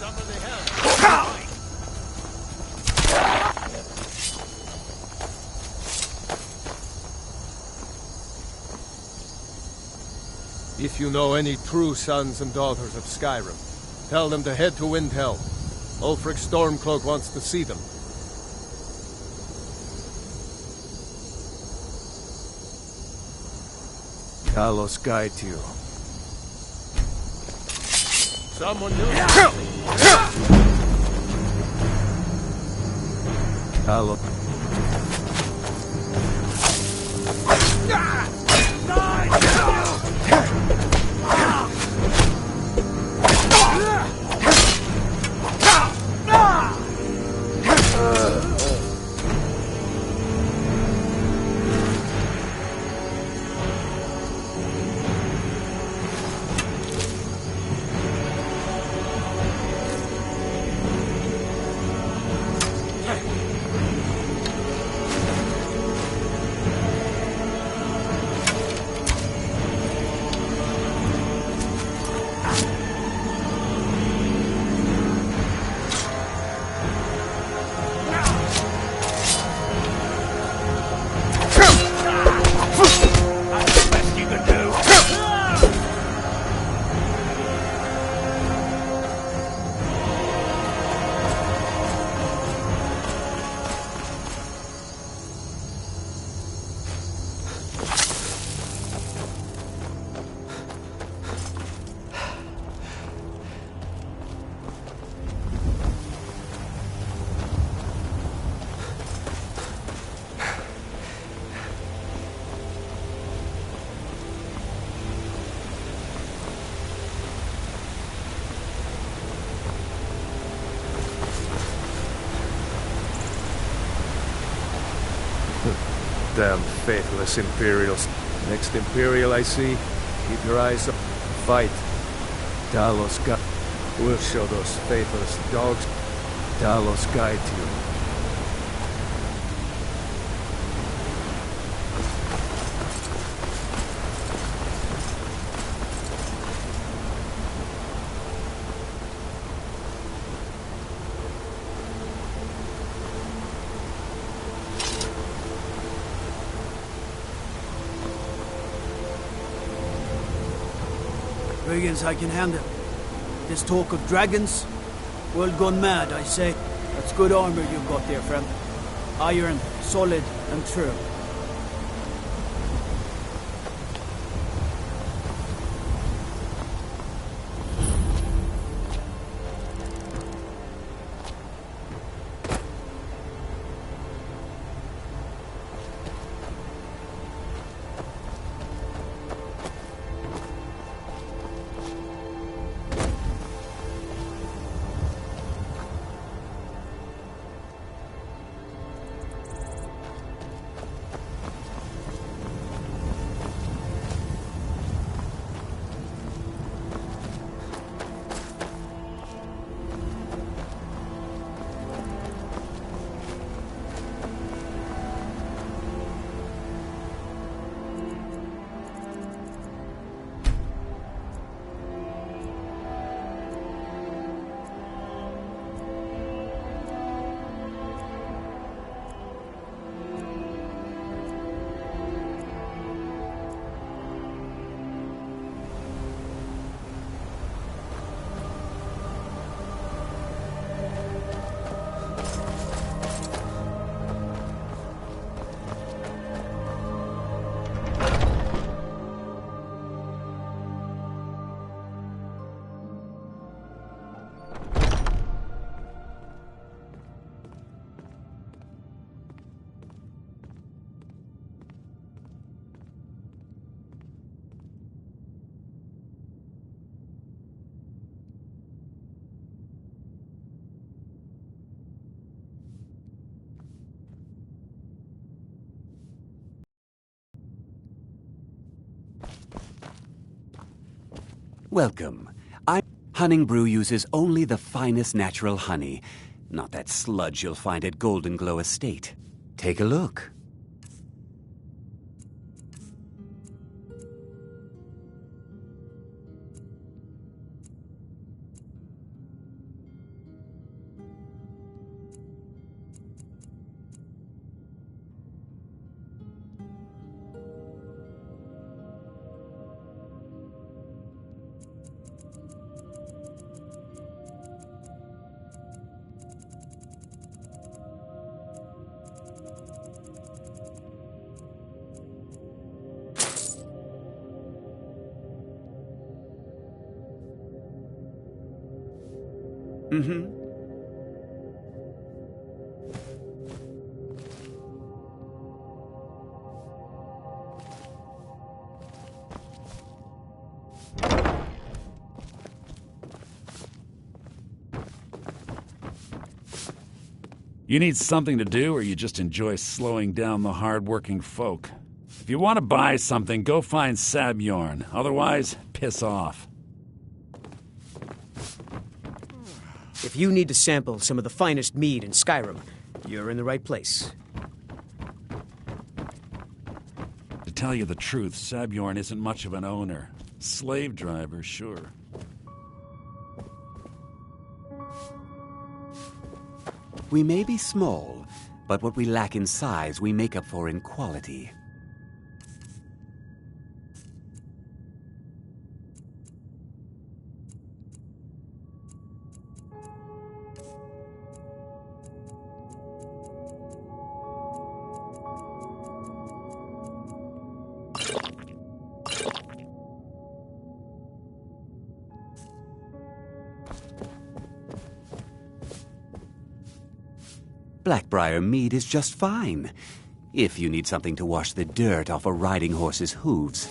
Somebody help! If you know any true sons and daughters of Skyrim, tell them to head to Windhelm. Ulfric Stormcloak wants to see them. Talos guide you. Someone new. Talos. Damn faithless Imperials. Next Imperial I see, keep your eyes up. Fight. Talos guide. We'll show those faithless dogs. Talos guide you. Brigands I can handle. This talk of dragons? World gone mad, I say. That's good armor you've got there, friend. Iron, solid, and true. Welcome. Hunning Brew uses only the finest natural honey, not that sludge you'll find at Golden Glow Estate. Take a look. Mm-hmm. You need something to do, or you just enjoy slowing down the hard-working folk? If you want to buy something, go find Sabjorn. Otherwise, piss off. If you need to sample some of the finest mead in Skyrim, you're in the right place. To tell you the truth, Sabjorn isn't much of an owner. Slave driver, sure. We may be small, but what we lack in size, we make up for in quality. Blackbriar mead is just fine, if you need something to wash the dirt off a riding horse's hooves.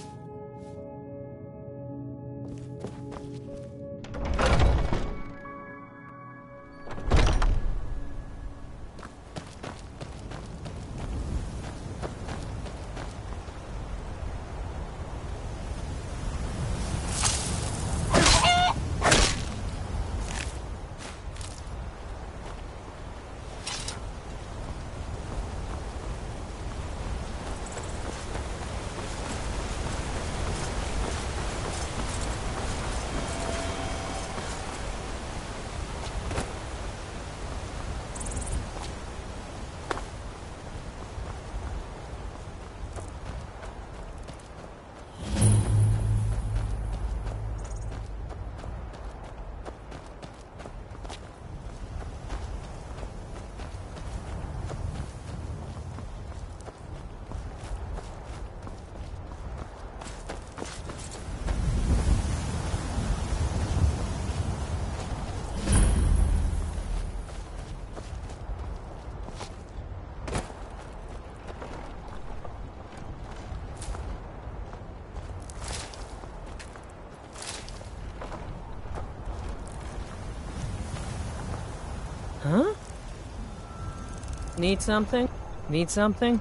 Huh? Need something? Need something?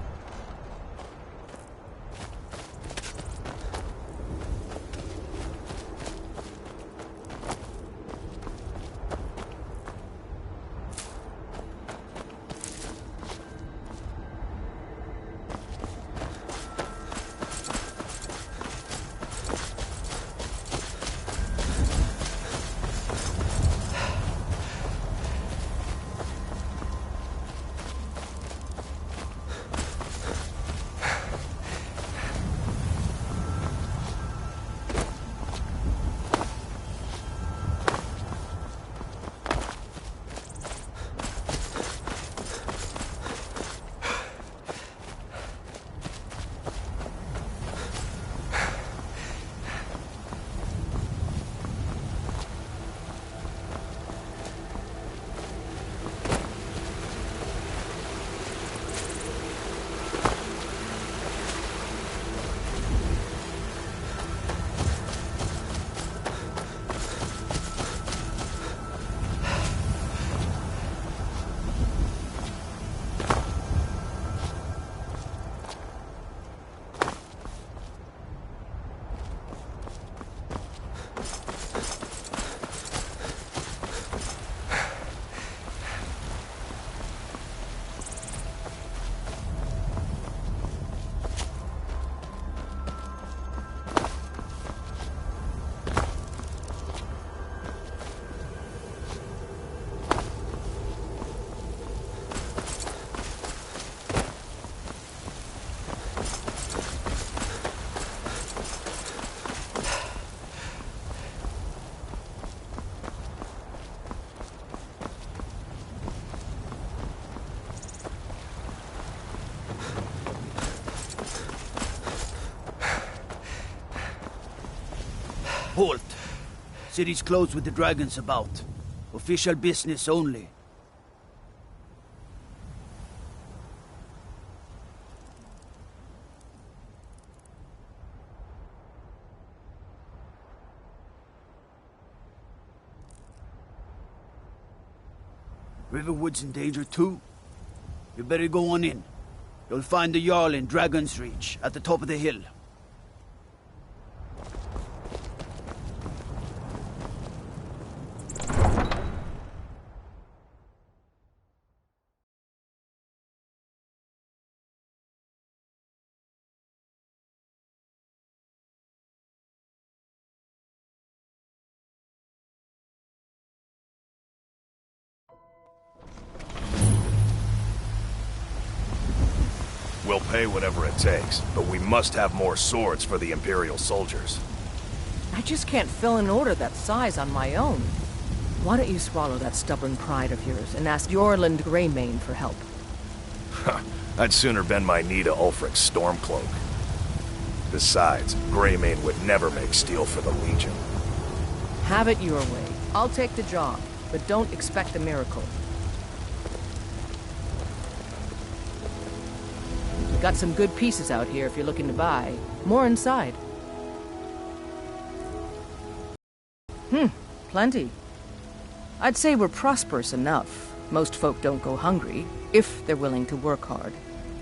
Halt! City's closed with the dragons about. Official business only. Riverwood's in danger too. You better go on in. You'll find the Jarl in Dragon's Reach, at the top of the hill. We'll pay whatever it takes, but we must have more swords for the Imperial soldiers. I just can't fill an order that size on my own. Why don't you swallow that stubborn pride of yours and ask Yorland Greymane for help? I'd sooner bend my knee to Ulfric's Stormcloak. Besides, Greymane would never make steel for the Legion. Have it your way. I'll take the job, but don't expect a miracle. Got some good pieces out here if you're looking to buy. More inside. Plenty. I'd say we're prosperous enough. Most folk don't go hungry, if they're willing to work hard.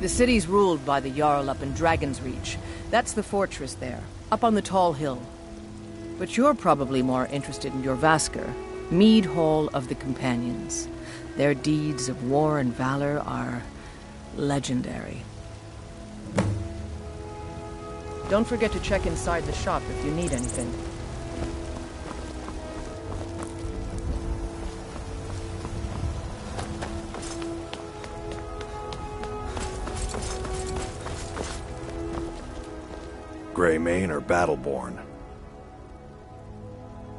The city's ruled by the Jarl up in Dragon's Reach. That's the fortress there, up on the tall hill. But you're probably more interested in your Vasker, Mead Hall of the Companions. Their deeds of war and valor are legendary. Don't forget to check inside the shop if you need anything. Greymane or Battleborn?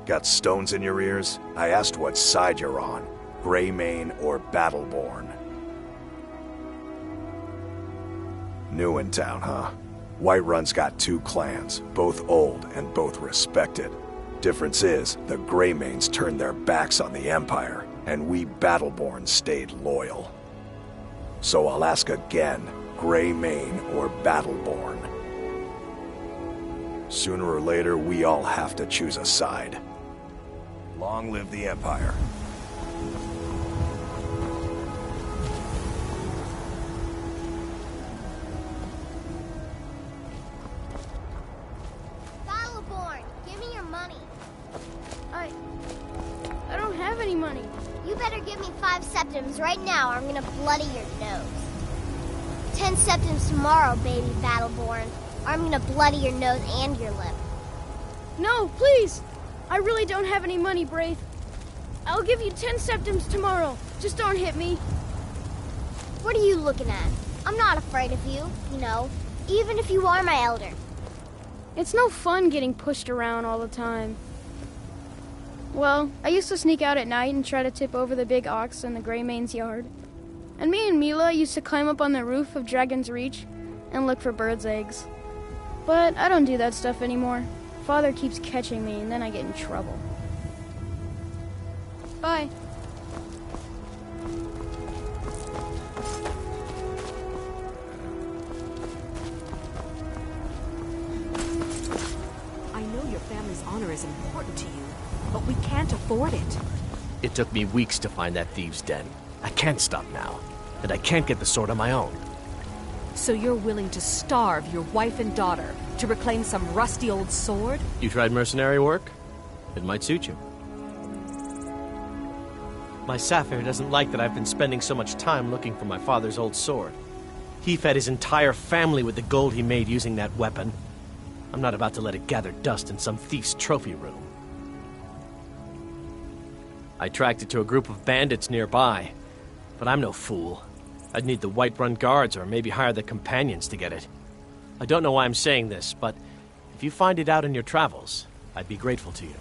Got stones in your ears? I asked what side you're on. Greymane or Battleborn? New in town, huh? Whiterun's got two clans, both old and both respected. Difference is, the Greymanes turned their backs on the Empire, and we Battleborn stayed loyal. So I'll ask again, Greymane or Battleborn? Sooner or later, we all have to choose a side. Long live the Empire. Battleborn, give me your money. I don't have any money. You better give me 5 septims right now or I'm gonna bloody your nose. 10 septims tomorrow, baby Battleborn. Or I'm gonna bloody your nose and your lip. No, please! I really don't have any money, Braith. I'll give you 10 septims tomorrow. Just don't hit me. What are you looking at? I'm not afraid of you, you know, even if you are my elder. It's no fun getting pushed around all the time. Well, I used to sneak out at night and try to tip over the big ox in the Greymane's yard. And me and Mila used to climb up on the roof of Dragon's Reach and look for birds' eggs. But I don't do that stuff anymore. Father keeps catching me and then I get in trouble. Bye. I know your family's honor is important to you, but we can't afford it. It took me weeks to find that thieves' den. I can't stop now, and I can't get the sword on my own. So you're willing to starve your wife and daughter to reclaim some rusty old sword? You tried mercenary work? It might suit you. My Sapphire doesn't like that I've been spending so much time looking for my father's old sword. He fed his entire family with the gold he made using that weapon. I'm not about to let it gather dust in some thief's trophy room. I tracked it to a group of bandits nearby, but I'm no fool. I'd need the Whiterun guards or maybe hire the companions to get it. I don't know why I'm saying this, but if you find it out in your travels, I'd be grateful to you.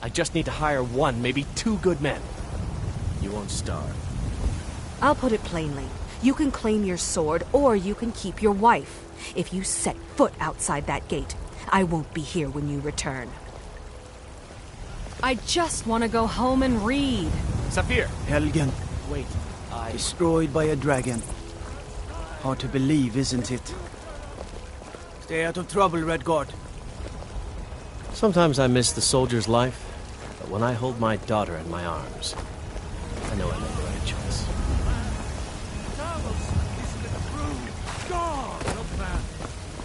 I just need to hire 1, maybe 2 good men. You won't starve. I'll put it plainly. You can claim your sword, or you can keep your wife. If you set foot outside that gate, I won't be here when you return. I just want to go home and read. Saphir! Helgen, Wait, destroyed by a dragon. Hard to believe, isn't it? Stay out of trouble, Redguard. Sometimes I miss the soldier's life, but when I hold my daughter in my arms, I know I made the right choice. God of man,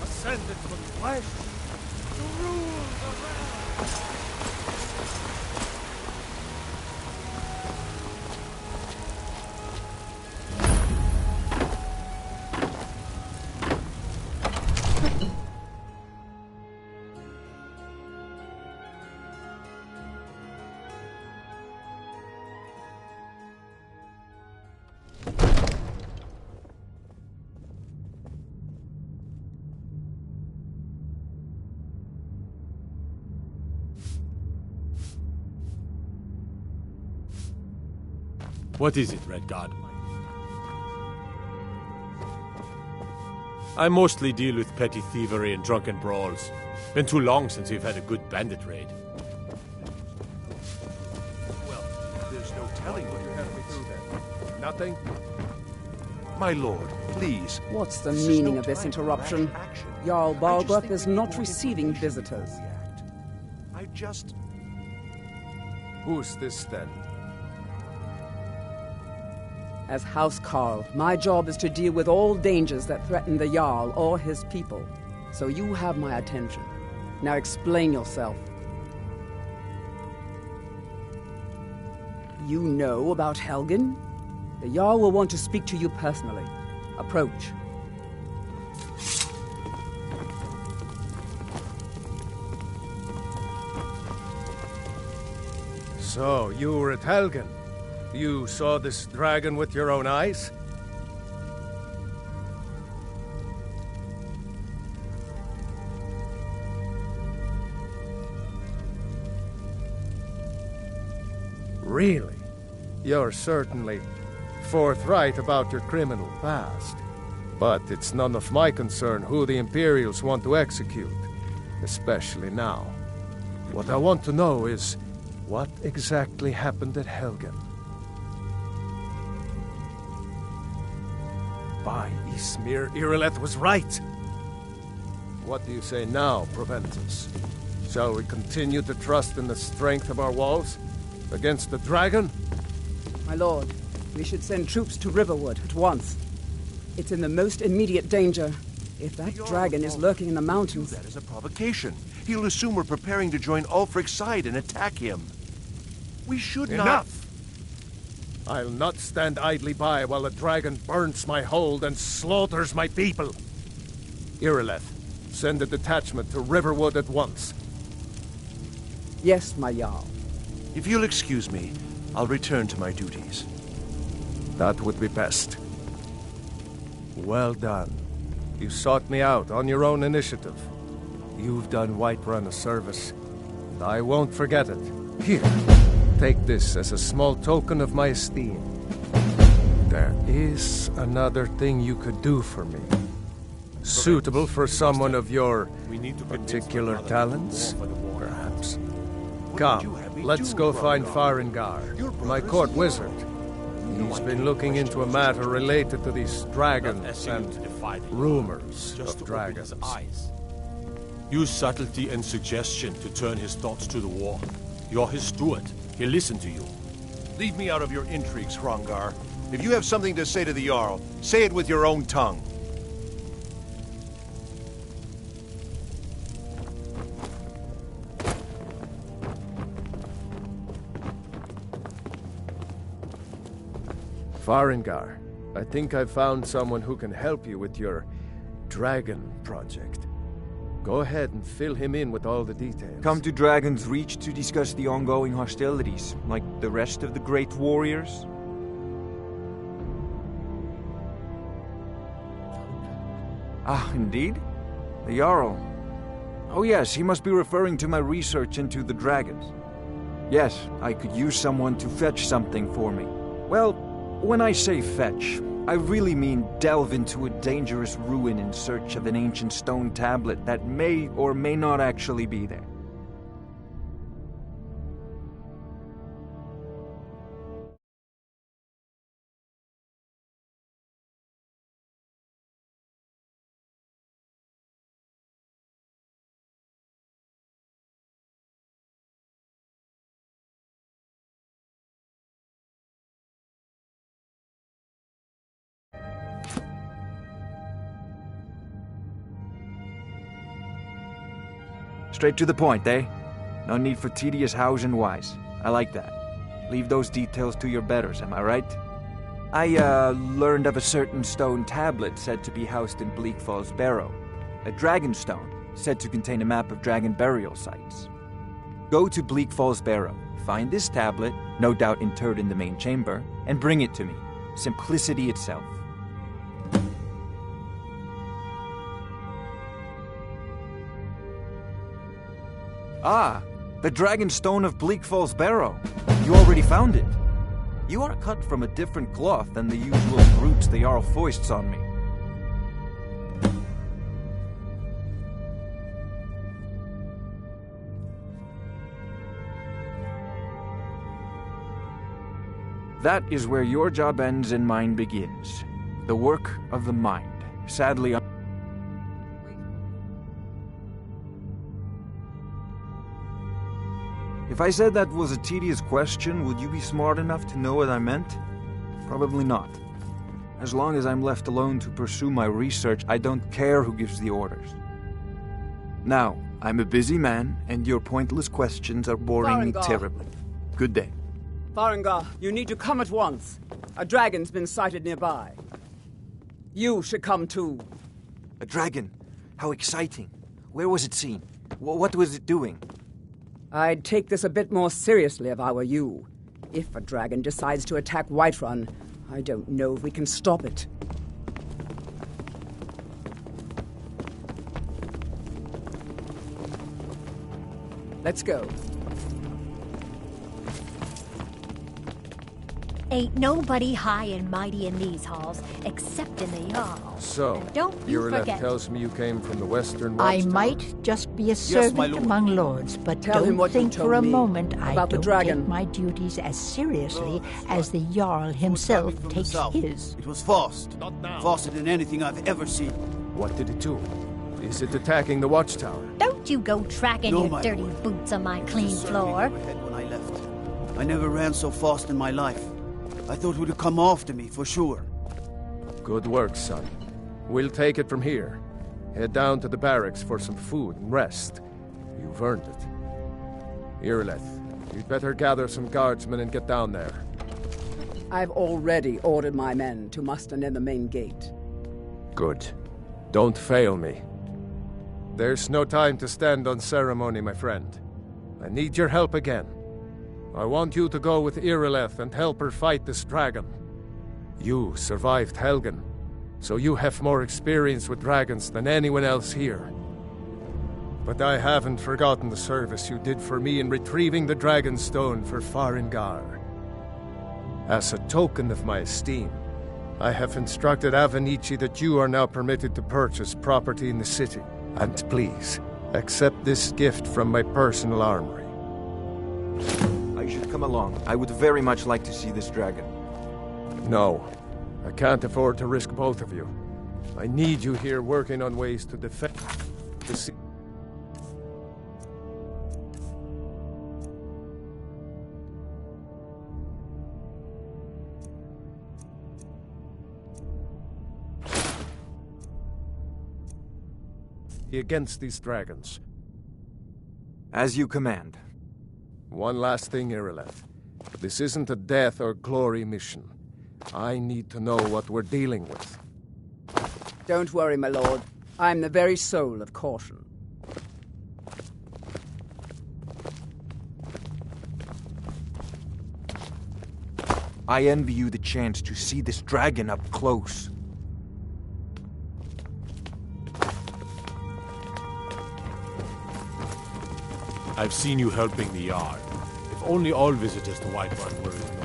ascended from flesh to rule the realm. What is it, Redguard? I mostly deal with petty thievery and drunken brawls. Been too long since we've had a good bandit raid. Well, there's no telling what you have me through then. Nothing? My lord, please. What's the meaning of this interruption? Jarl Balgruuf is not receiving visitors. I just... Who's this then? As House Carl, my job is to deal with all dangers that threaten the Jarl or his people. So you have my attention. Now explain yourself. You know about Helgen? The Jarl will want to speak to you personally. Approach. So, you were at Helgen? You saw this dragon with your own eyes? Really? You're certainly forthright about your criminal past. But it's none of my concern who the Imperials want to execute, especially now. What I want to know is, what exactly happened at Helgen? By Ysmir, Irileth was right! What do you say now, Proventus? Shall we continue to trust in the strength of our walls? Against the dragon? My lord, we should send troops to Riverwood at once. It's in the most immediate danger. If that dragon is lurking in the mountains... That is a provocation. He'll assume we're preparing to join Ulfric's side and attack him. We should not... Enough! I'll not stand idly by while the dragon burns my hold and slaughters my people. Irileth, send a detachment to Riverwood at once. Yes, my Jarl. If you'll excuse me, I'll return to my duties. That would be best. Well done. You sought me out on your own initiative. You've done Whiterun a service, and I won't forget it. Here. Take this as a small token of my esteem. There is another thing you could do for me. Suitable for someone of your particular talents, perhaps. Come, let's go find Farengar, my court wizard. He's been looking into a matter related to these dragons and rumors of dragons. Use subtlety and suggestion to turn his thoughts to the war. You're his steward. He'll listen to you. Leave me out of your intrigues, Hrongar. If you have something to say to the Jarl, say it with your own tongue. Farengar, I think I've found someone who can help you with your dragon project. Go ahead and fill him in with all the details. Come to Dragon's Reach to discuss the ongoing hostilities, like the rest of the great warriors? Ah, indeed? The Jarl. Oh yes, he must be referring to my research into the dragons. Yes, I could use someone to fetch something for me. Well, when I say fetch, I really mean delve into a dangerous ruin in search of an ancient stone tablet that may or may not actually be there. Straight to the point, eh? No need for tedious hows and whys. I like that. Leave those details to your betters, am I right? I, learned of a certain stone tablet said to be housed in Bleak Falls Barrow. A dragon stone, said to contain a map of dragon burial sites. Go to Bleak Falls Barrow, find this tablet, no doubt interred in the main chamber, and bring it to me. Simplicity itself. Ah, the Dragon Stone of Bleak Falls Barrow. You already found it. You are cut from a different cloth than the usual brutes the Jarl foists on me. That is where your job ends and mine begins. The work of the mind. Sadly, if I said that was a tedious question, would you be smart enough to know what I meant? Probably not. As long as I'm left alone to pursue my research, I don't care who gives the orders. Now, I'm a busy man, and your pointless questions are boring me terribly. Good day. Farengar, you need to come at once. A dragon's been sighted nearby. You should come too. A dragon? How exciting. Where was it seen? What was it doing? I'd take this a bit more seriously if I were you. If a dragon decides to attack Whiterun, I don't know if we can stop it. Let's go. Ain't nobody high and mighty in these halls, except in the Jarl. So, And don't you Irileth forget. tells me you came from the Western I Watchtower. might just be a servant among lords, but Tell him don't what you think told for a me moment I about the don't dragon. take my duties as seriously as the Jarl himself takes his. It was fast. Faster than anything I've ever seen. What did it do? Is it attacking the Watchtower? Don't you go tracking No, your my dirty lord. boots on my It was clean just floor. circling overhead when I left. I never ran so fast in my life. I thought it would have come after me, for sure. Good work, son. We'll take it from here. Head down to the barracks for some food and rest. You've earned it. Irileth, you'd better gather some guardsmen and get down there. I've already ordered my men to muster near the main gate. Good. Don't fail me. There's no time to stand on ceremony, my friend. I need your help again. I want you to go with Irileth and help her fight this dragon. You survived Helgen, so you have more experience with dragons than anyone else here. But I haven't forgotten the service you did for me in retrieving the Dragon Stone for Farengar. As a token of my esteem, I have instructed Avenici that you are now permitted to purchase property in the city. And please, accept this gift from my personal armory. I should come along. I would very much like to see this dragon. No, I can't afford to risk both of you. I need you here working on ways to defend the city. Against these dragons. As you command. One last thing, Irileth. This isn't a death or glory mission. I need to know what we're dealing with. Don't worry, my lord. I'm the very soul of caution. I envy you the chance to see this dragon up close. I've seen you helping the Yard. If only all visitors to Whiterun were ignored.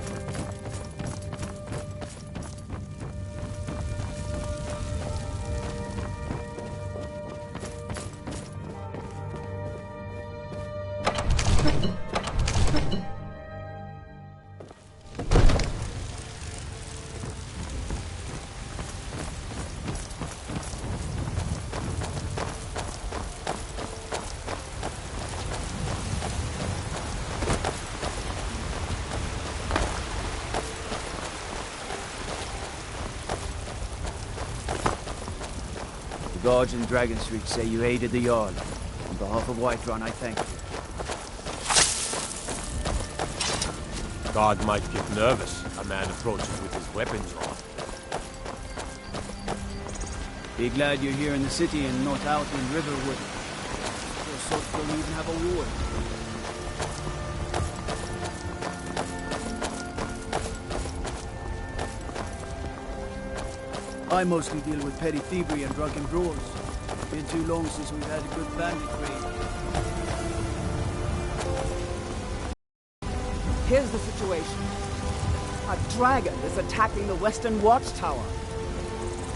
The guards in Dragon Street say you aided the Jarl. You behalf of Whiterun, I thank you. God might get nervous. A man approaches with his weapons drawn. Be glad you're here in the city and not out in Riverwood. Your sorts don't even have a ward. I mostly deal with petty thievery and drunken brawls. Been too long since we've had a good bandit raid. Here's the situation. A dragon is attacking the Western Watchtower.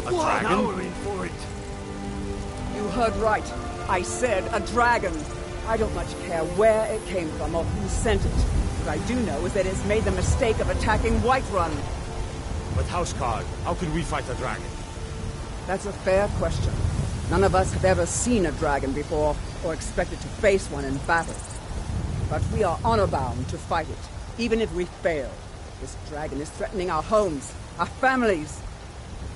A dragon? Now we're in for it. You heard right. I said a dragon. I don't much care where it came from or who sent it. What I do know is that it's made the mistake of attacking Whiterun. But Housecarl, how can we fight a dragon? That's a fair question. None of us have ever seen a dragon before, or expected to face one in battle. But we are honor-bound to fight it, even if we fail. This dragon is threatening our homes, our families.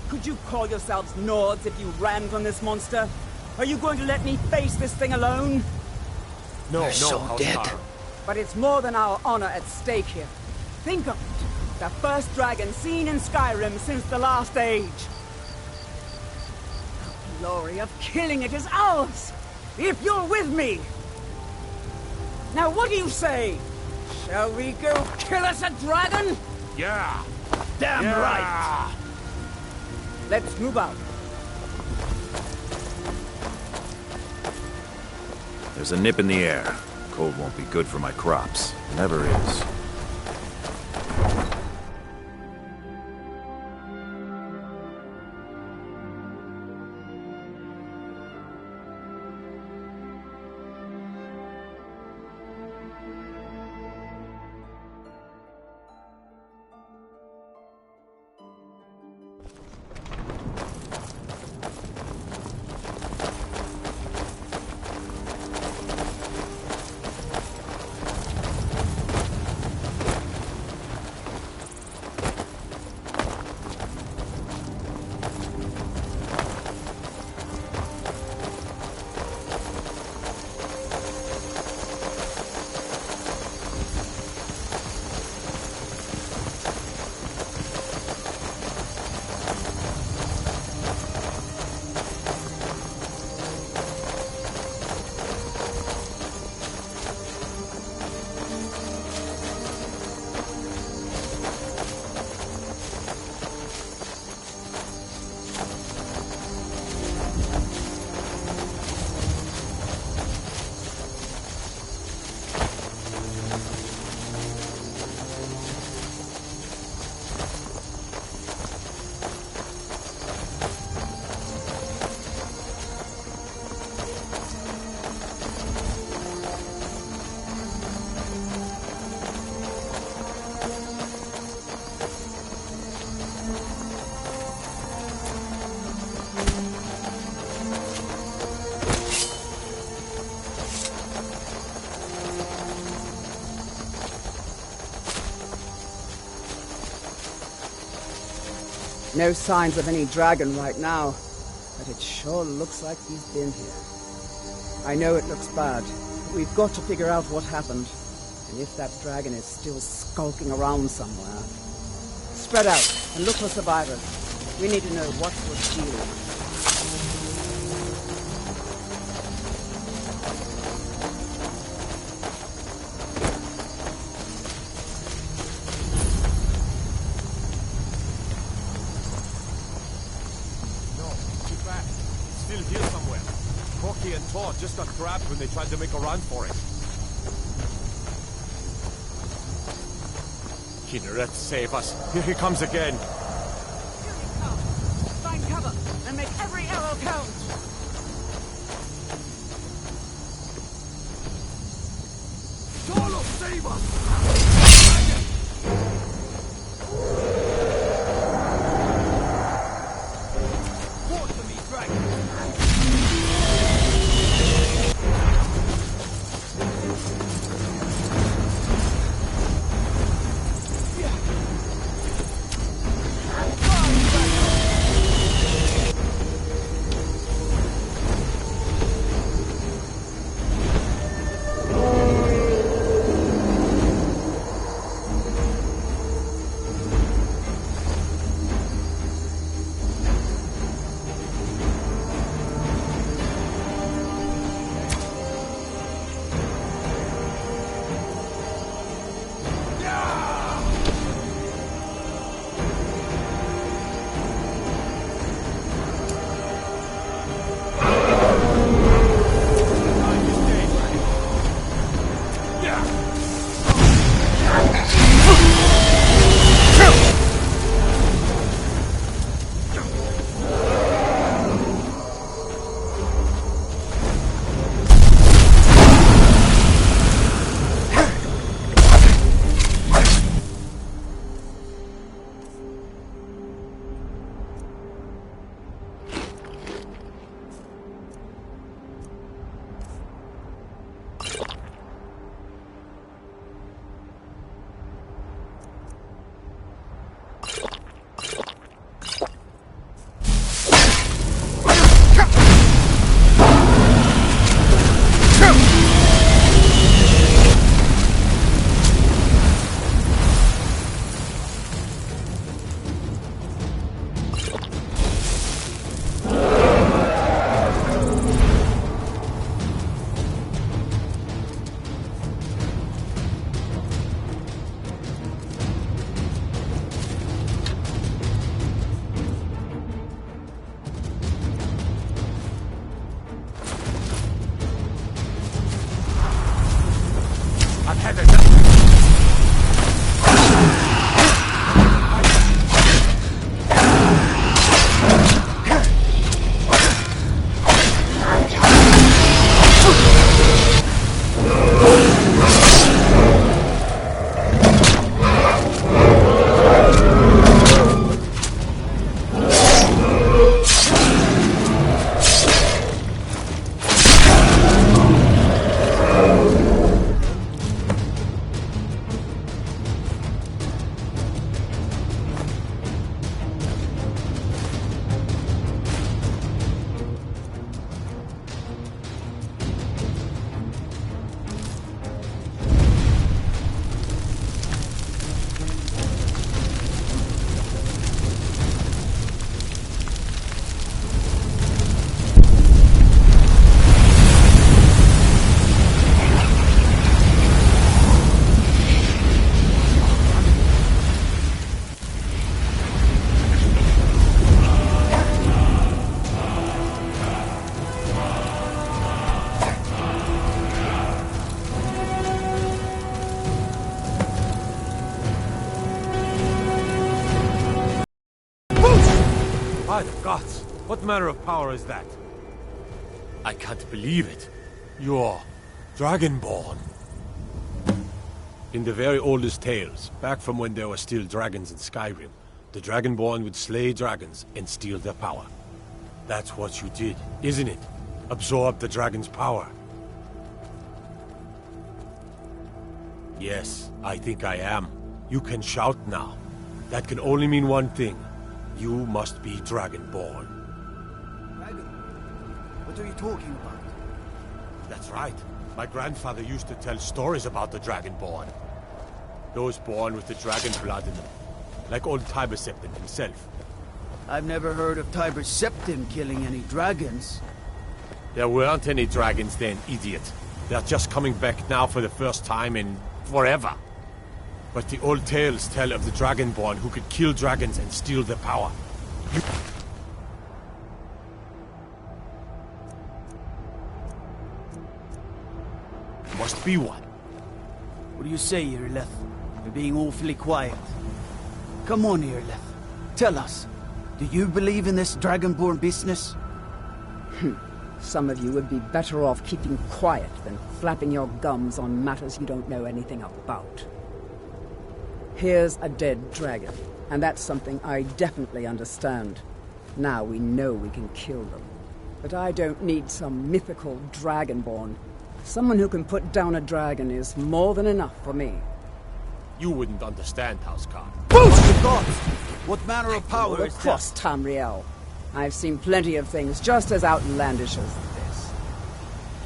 Could you call yourselves Nords if you ran from this monster? Are you going to let me face this thing alone? No, You're so dead. But it's more than our honor at stake here. Think of it. The first dragon seen in Skyrim since the last age. The glory of killing it is ours, if you're with me. Now what do you say? Shall we go kill us a dragon? Yeah! Damn right! Let's move out. There's a nip in the air. Cold won't be good for my crops. Never is. No signs of any dragon right now, but it sure looks like he's been here. I know it looks bad, but we've got to figure out what happened, and if that dragon is still skulking around somewhere. Spread out and look for survivors. We need to know what was dealing. Just got grabbed when they tried to make a run for it. Kinneret, save us. Here he comes again. Here he comes. Find cover and make every arrow count. Solo, save us! I've had enough. By the gods! What manner of power is that? I can't believe it. You're Dragonborn. In the very oldest tales, back from when there were still dragons in Skyrim, the Dragonborn would slay dragons and steal their power. That's what you did, isn't it? Absorb the dragon's power. Yes, I think I am. You can shout now. That can only mean one thing. You must be Dragonborn. Dragon? What are you talking about? That's right. My grandfather used to tell stories about the Dragonborn. Those born with the dragon blood in them. Like old Tiber Septim himself. I've never heard of Tiber Septim killing any dragons. There weren't any dragons then, idiot. They're just coming back now for the first time in forever. But the old tales tell of the Dragonborn who could kill dragons and steal their power. You must be one. What do you say, Irileth? You're being awfully quiet. Come on, Irileth. Tell us. Do you believe in this Dragonborn business? Some of you would be better off keeping quiet than flapping your gums on matters you don't know anything about. Here's a dead dragon, and that's something I definitely understand. Now we know we can kill them. But I don't need some mythical Dragonborn. Someone who can put down a dragon is more than enough for me. You wouldn't understand, Housecarl. What manner of power is across that? Tamriel. I've seen plenty of things just as outlandish as this.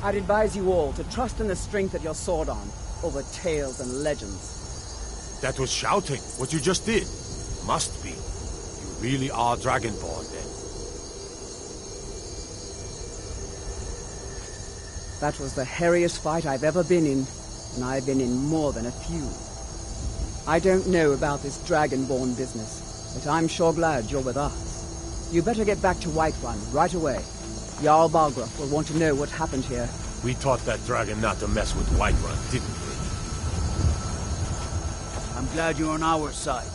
I'd advise you all to trust in the strength of your sword arm over tales and legends. That was shouting, what you just did. Must be. You really are Dragonborn, then. That was the hairiest fight I've ever been in, and I've been in more than a few. I don't know about this Dragonborn business, but I'm sure glad you're with us. You better get back to Whiterun right away. Jarl Balgruuf will want to know what happened here. We taught that dragon not to mess with Whiterun, didn't we? I'm glad you're on our side.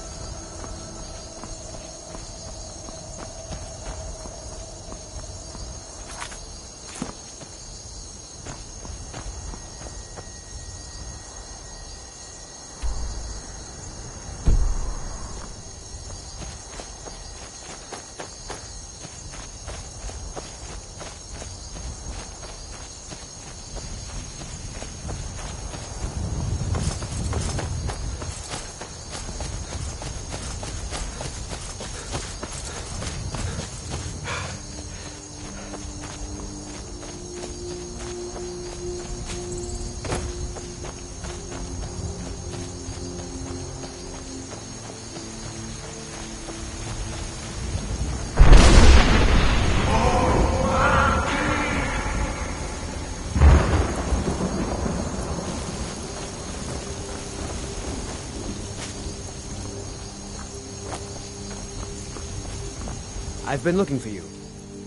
I've been looking for you.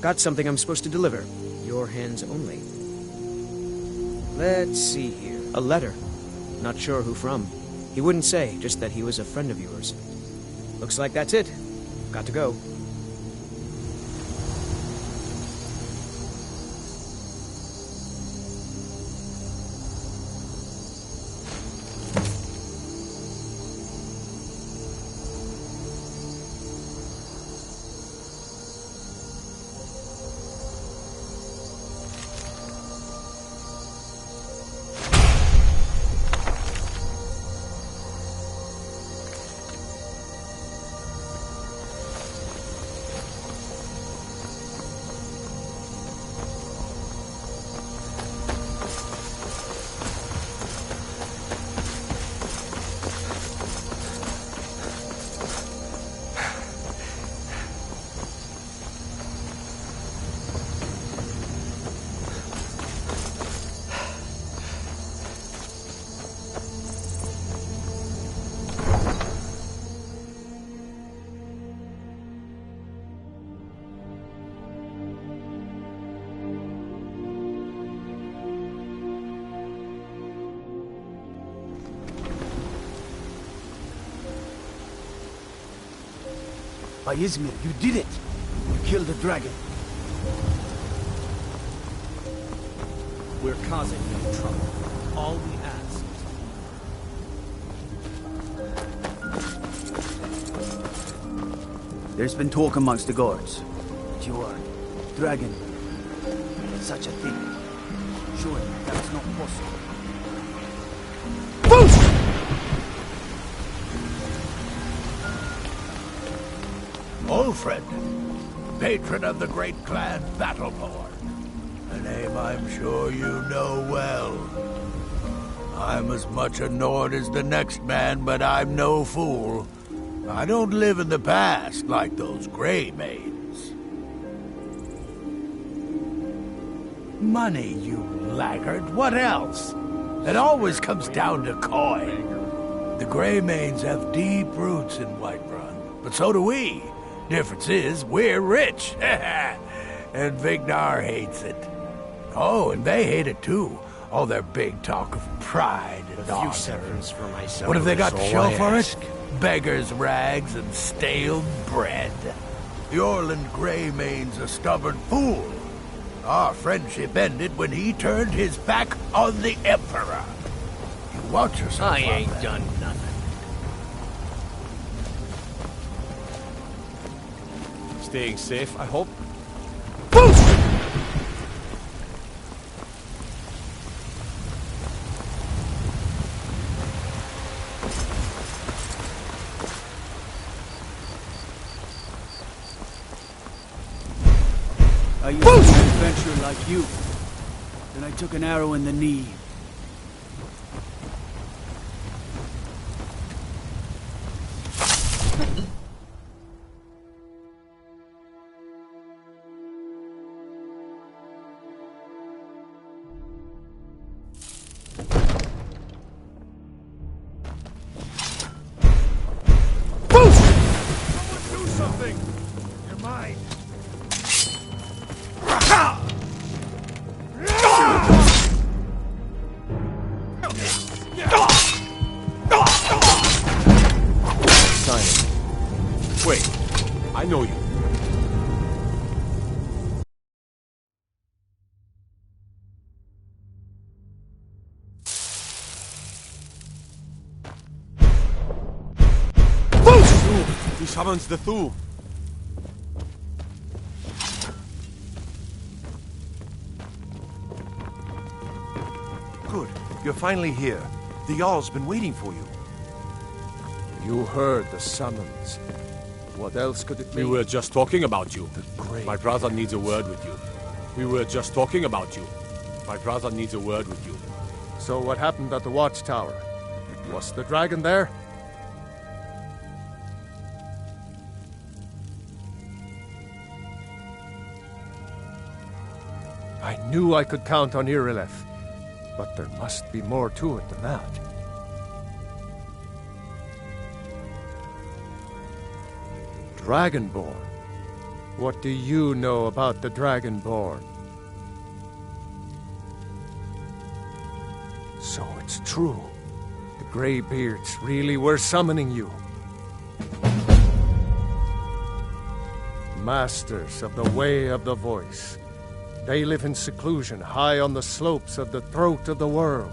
Got something I'm supposed to deliver. Your hands only. Let's see here. A letter. Not sure who from. He wouldn't say, just that he was a friend of yours. Looks like that's it. Got to go. By Izmir, you did it! You killed the dragon. We're causing no trouble. All we ask. There's been talk amongst the guards that you are dragon. Such a thing. Surely that's not possible. Ulfred, patron of the great clan Battleborn. A name I'm sure you know well. I'm as much a Nord as the next man, but I'm no fool. I don't live in the past like those Grey Maids. Money, you laggard. What else? It always comes down to coin. The Grey Maids have deep roots in Whiterun, but so do we. Difference is, we're rich. And Vignar hates it. Oh, and they hate it too. All their big talk of pride and honor. A few seconds for myself. What have they got to is show all I for ask. it? Beggars' rags and stale bread. The Orland Greymane's a stubborn fool. Our friendship ended when he turned his back on the Emperor. You watch yourself. I ain't done nothing. Staying safe, I hope. I used to be an adventurer like you. Then I took an arrow in the knee. Do something! You're mine. Simon. Wait. I know you. He summons the Thu. Good. You're finally here. The Jarl's been waiting for you. You heard the summons. What else could it mean? We were just talking about you. My brother needs a word with you. We were just talking about you. My brother needs a word with you. So what happened at the watchtower? Was the dragon there? I knew I could count on Irileth, but there must be more to it than that. Dragonborn? What do you know about the Dragonborn? So it's true. Greybeards really were summoning you. Masters of the way of the voice. They live in seclusion high on the slopes of the throat of the world.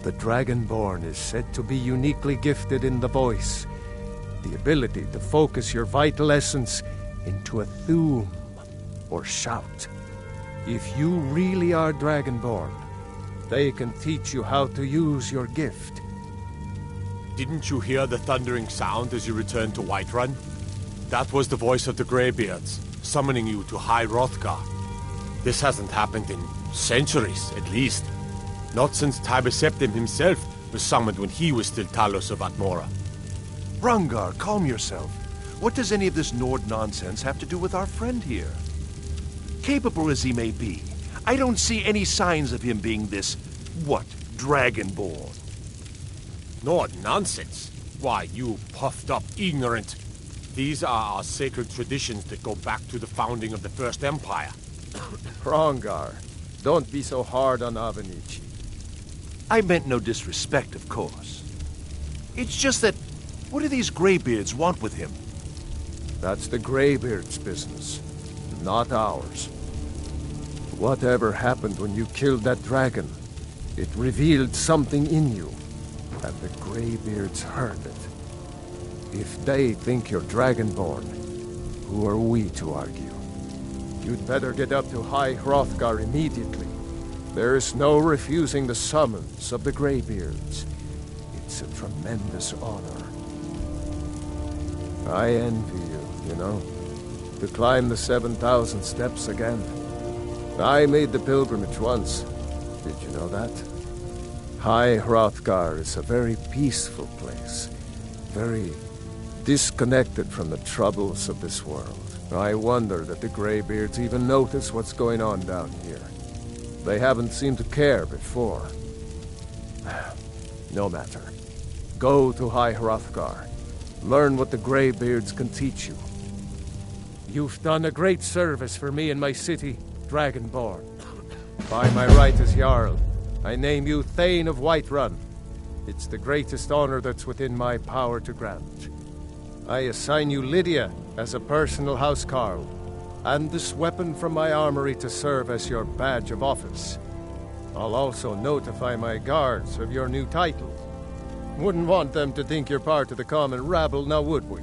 The Dragonborn is said to be uniquely gifted in the voice, the ability to focus your vital essence into a thum, or shout. If you really are Dragonborn, they can teach you how to use your gift. Didn't you hear the thundering sound as you returned to Whiterun? That was the voice of the Greybeards, summoning you to High Hrothgar. This hasn't happened in centuries, at least. Not since Tiber Septim himself was summoned when he was still Talos of Atmora. Rungar, calm yourself. What does any of this Nord nonsense have to do with our friend here? Capable as he may be, I don't see any signs of him being this, Dragonborn. Nord nonsense? Why, you puffed up ignorant. These are our sacred traditions that go back to the founding of the First Empire. Hrongar, don't be so hard on Avenici. I meant no disrespect, of course. It's just that, what do these Greybeards want with him? That's the Greybeards' business, not ours. Whatever happened when you killed that dragon, it revealed something in you, and the Greybeards heard it. If they think you're Dragonborn, who are we to argue? You'd better get up to High Hrothgar immediately. There's no refusing the summons of the Greybeards. It's a tremendous honor. I envy you, you know, to climb the 7,000 steps again. I made the pilgrimage once. Did you know that? High Hrothgar is a very peaceful place. Very disconnected from the troubles of this world. I wonder that the Greybeards even notice what's going on down here. They haven't seemed to care before. No matter. Go to High Hrothgar. Learn what the Greybeards can teach you. You've done a great service for me and my city, Dragonborn. By my right as Jarl, I name you Thane of Whiterun. It's the greatest honor that's within my power to grant. I assign you Lydia as a personal housecarl, and this weapon from my armory to serve as your badge of office. I'll also notify my guards of your new title. Wouldn't want them to think you're part of the common rabble, now would we?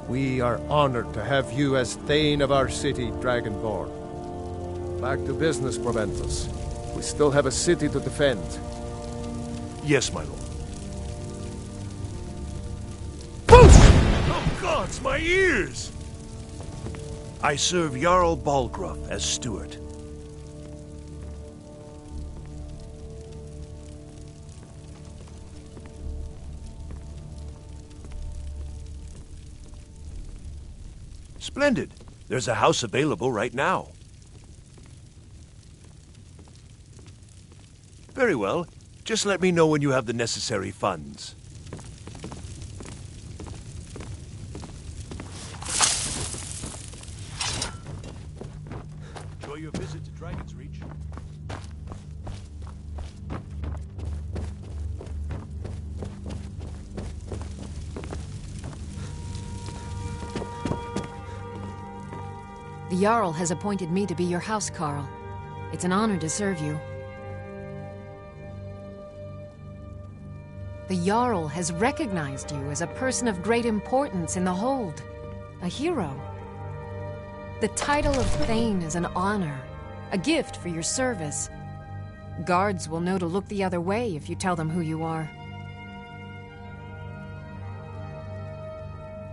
We are honored to have you as Thane of our city, Dragonborn. Back to business, Proventus. We still have a city to defend. Yes, my lord. Oh, gods, my ears! I serve Jarl Balgruuf as steward. Splendid. There's a house available right now. Very well. Just let me know when you have the necessary funds. Enjoy your visit to Dragon's Reach. The Jarl has appointed me to be your housecarl. It's an honor to serve you. The Jarl has recognized you as a person of great importance in the Hold. A hero. The title of Thane is an honor, a gift for your service. Guards will know to look the other way if you tell them who you are.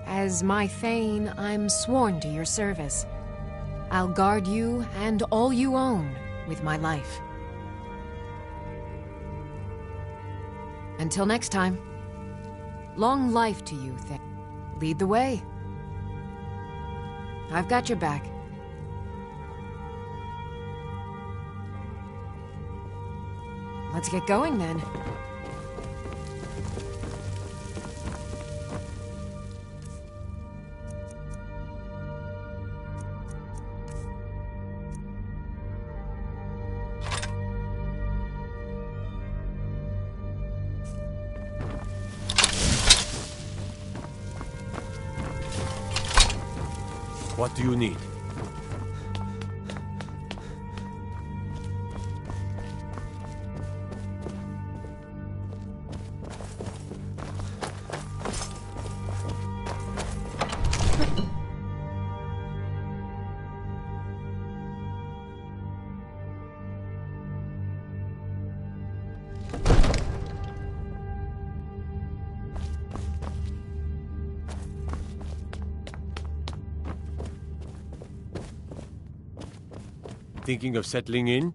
As my Thane, I'm sworn to your service. I'll guard you and all you own with my life. Until next time, long life to you, Thane. Lead the way. I've got your back. Let's get going then. What do you need? Thinking of settling in?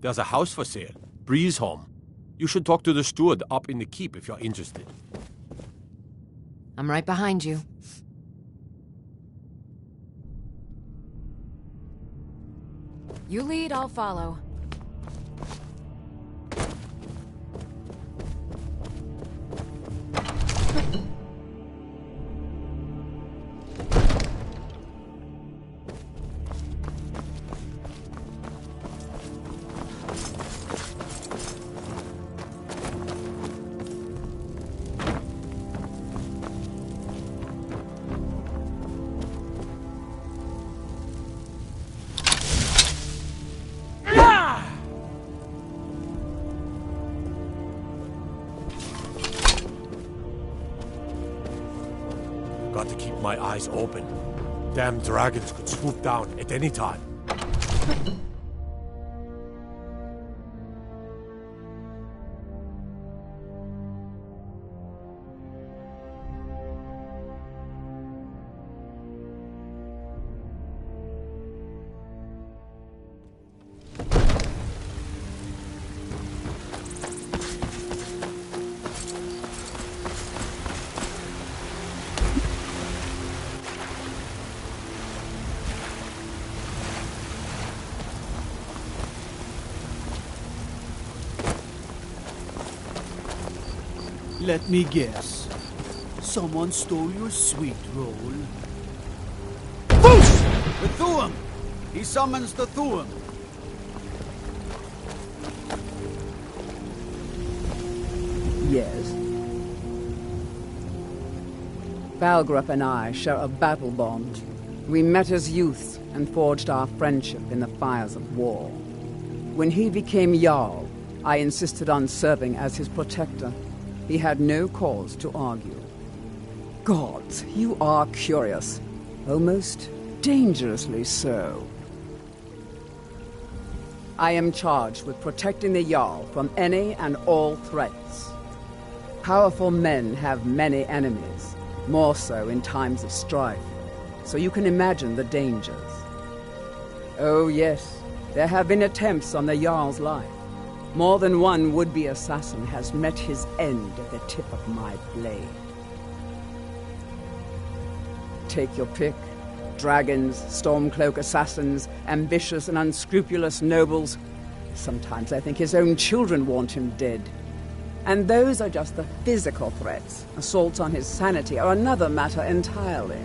There's a house for sale. Breeze Home. You should talk to the steward up in the keep if you're interested. I'm right behind you. You lead, I'll follow. Got to keep my eyes open. Damn dragons could swoop down at any time. Let me guess. Someone stole your sweet roll. Boosh! The Thuum! He summons the Thuum. Yes. Balgrup and I share a battle bond. We met as youths and forged our friendship in the fires of war. When he became Jarl, I insisted on serving as his protector. He had no cause to argue. Gods, you are curious. Almost dangerously so. I am charged with protecting the Jarl from any and all threats. Powerful men have many enemies, more so in times of strife, so you can imagine the dangers. Oh yes, there have been attempts on the Jarl's life. More than one would-be assassin has met his end at the tip of my blade. Take your pick. Dragons, Stormcloak assassins, ambitious and unscrupulous nobles. Sometimes I think his own children want him dead. And those are just the physical threats. Assaults on his sanity are another matter entirely.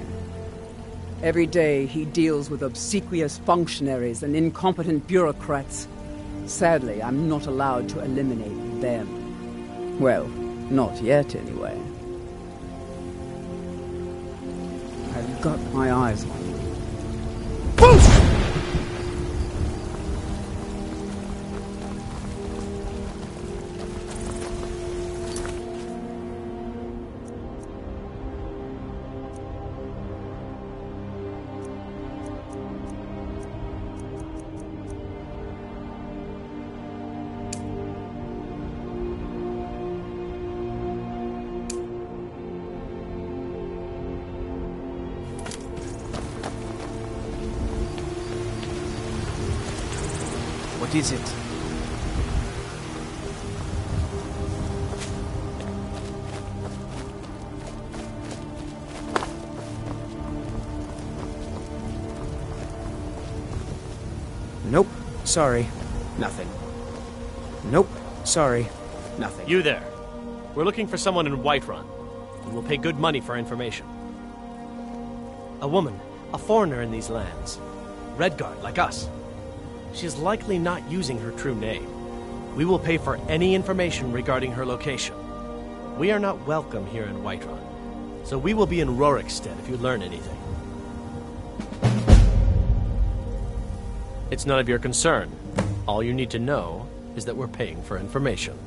Every day he deals with obsequious functionaries and incompetent bureaucrats. Sadly, I'm not allowed to eliminate them. Well, not yet, anyway. I've got my eyes on you. What is it? Nope. Sorry. Nothing. Nope. Sorry. Nothing. You there. We're looking for someone in Whiterun. And we'll pay good money for information. A woman. A foreigner in these lands. Redguard, like us. She's likely not using her true name. We will pay for any information regarding her location. We are not welcome here in Whiterun, so we will be in Rorikstead if you learn anything. It's none of your concern. All you need to know is that we're paying for information.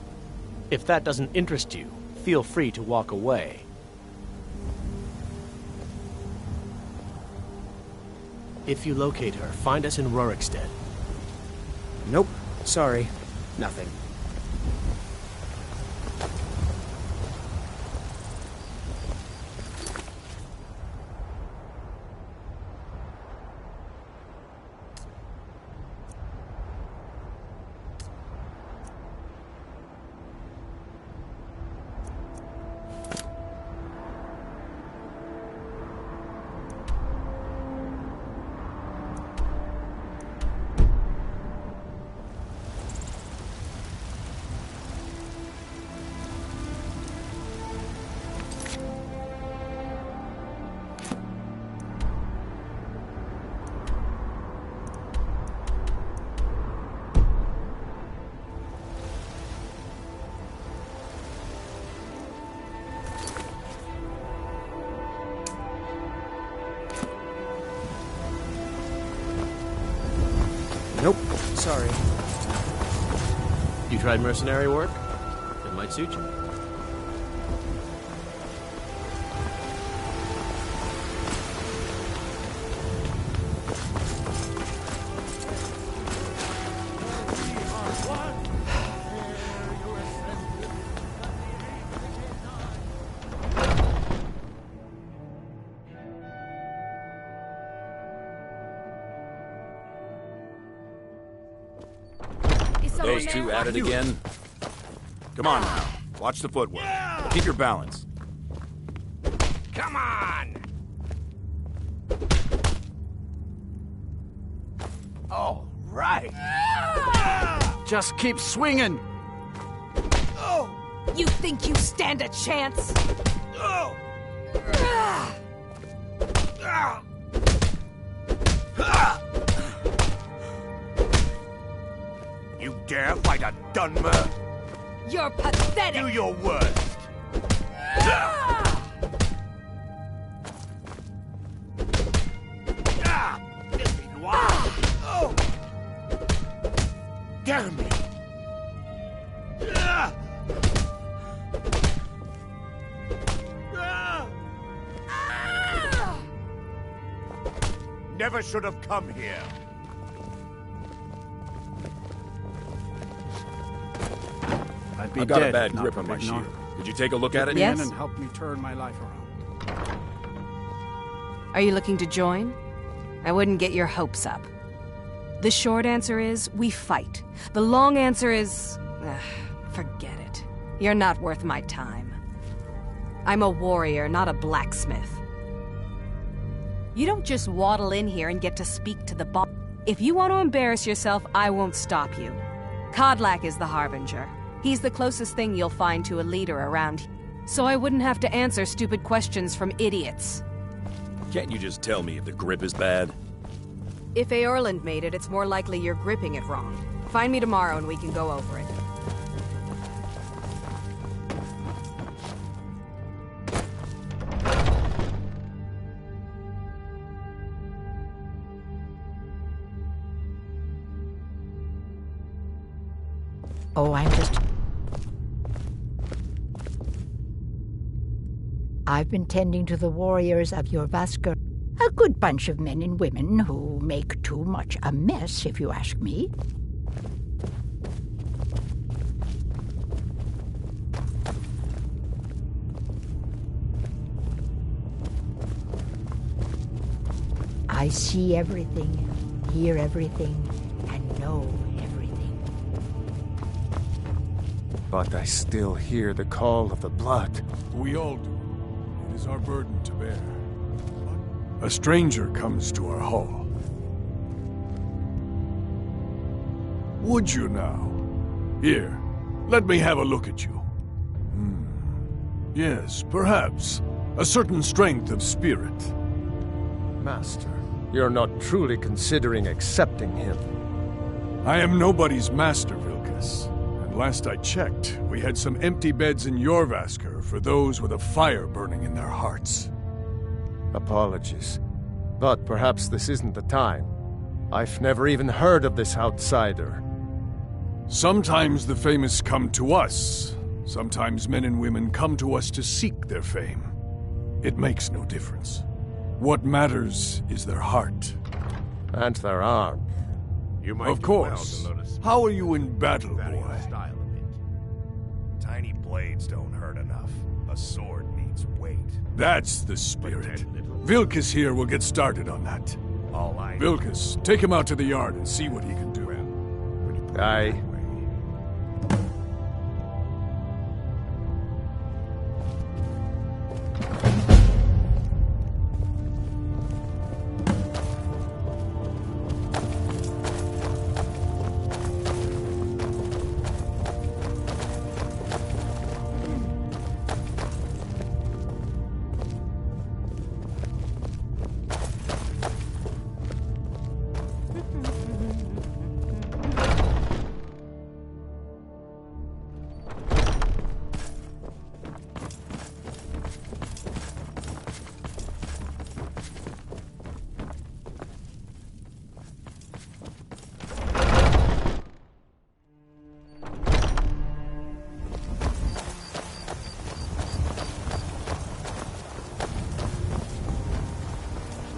If that doesn't interest you, feel free to walk away. If you locate her, find us in Rorikstead. Nope. Sorry. Nothing. Nope. Sorry. You tried mercenary work? It might suit you. Those two at it again? Come on now. Watch the footwork. Keep your balance. Come on! All right. Just keep swinging. You think you stand a chance? You dare fight a Dunmer? You're pathetic! Do your worst! Damn it! Never should have come here. I've got a bad grip on my shield. Could you take a look at it? Yes. And help me turn my life around. Are you looking to join? I wouldn't get your hopes up. The short answer is, we fight. The long answer is, forget it. You're not worth my time. I'm a warrior, not a blacksmith. You don't just waddle in here and get to speak to the boss. If you want to embarrass yourself, I won't stop you. Kodlak is the harbinger. He's the closest thing you'll find to a leader around here. So I wouldn't have to answer stupid questions from idiots. Can't you just tell me if the grip is bad? If Eorland made it, it's more likely you're gripping it wrong. Find me tomorrow and we can go over it. Oh, I've been tending to the warriors of your Vasker. A good bunch of men and women who make too much a mess, if you ask me. I see everything, hear everything, and know everything. But I still hear the call of the blood. We all do. It is our burden to bear. A stranger comes to our hall. Would you now? Here, let me have a look at you. Yes, perhaps. A certain strength of spirit. Master, you're not truly considering accepting him. I am nobody's master, Vilkas. And last I checked, we had some empty beds in your Vasker for those with a fire burning in their hearts. Apologies, but perhaps this isn't the time. I've never even heard of this outsider. Sometimes the famous come to us. Sometimes men and women come to us to seek their fame. It makes no difference. What matters is their heart. And their arm. You might of course. How are you in battle, boy? Tiny blades don't hurt enough. A sword needs weight. That's the spirit. Vilkas here will get started on that. All I... Vilkas, take him out to the yard and see what he can do. Aye.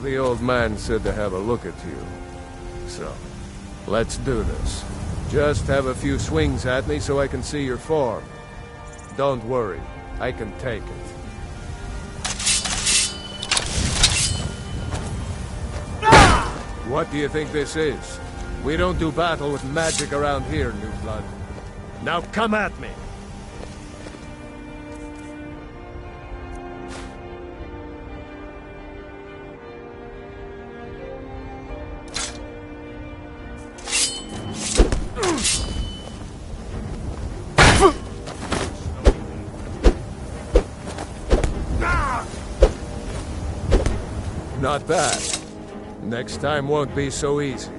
The old man said to have a look at you. So, let's do this. Just have a few swings at me so I can see your form. Don't worry, I can take it. What do you think this is? We don't do battle with magic around here, new blood. Now come at me! Not bad. Next time won't be so easy.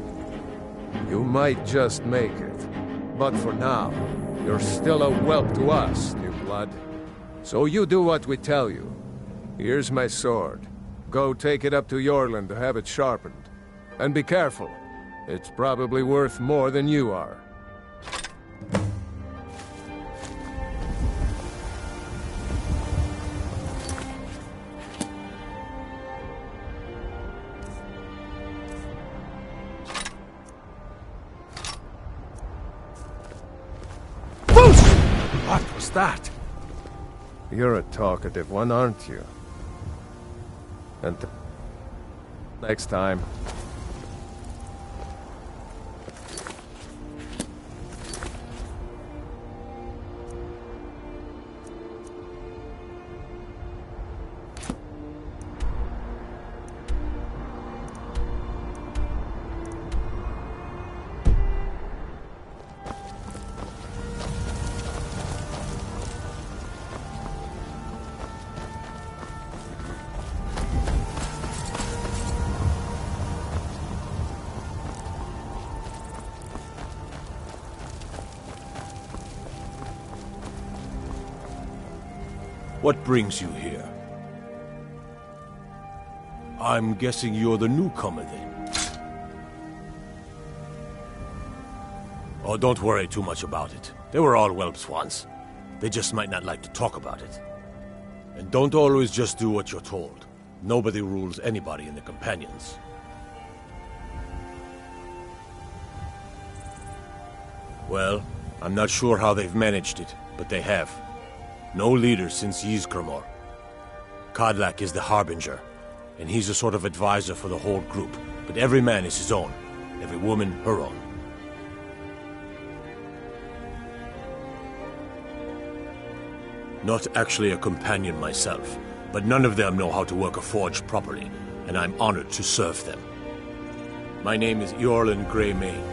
You might just make it. But for now, you're still a whelp to us, new blood. So you do what we tell you. Here's my sword. Go take it up to Yorland to have it sharpened. And be careful. It's probably worth more than you are. What was that? You're a talkative one, aren't you? And next time. What brings you here? I'm guessing you're the newcomer then. Oh, don't worry too much about it. They were all whelps once. They just might not like to talk about it. And don't always just do what you're told. Nobody rules anybody in the companions. Well, I'm not sure how they've managed it, but they have. No leader since Ysgramor. Kodlak is the Harbinger, and he's a sort of advisor for the whole group, but every man is his own, every woman her own. Not actually a companion myself, but none of them know how to work a forge properly, and I'm honored to serve them. My name is Eorlin Greymane.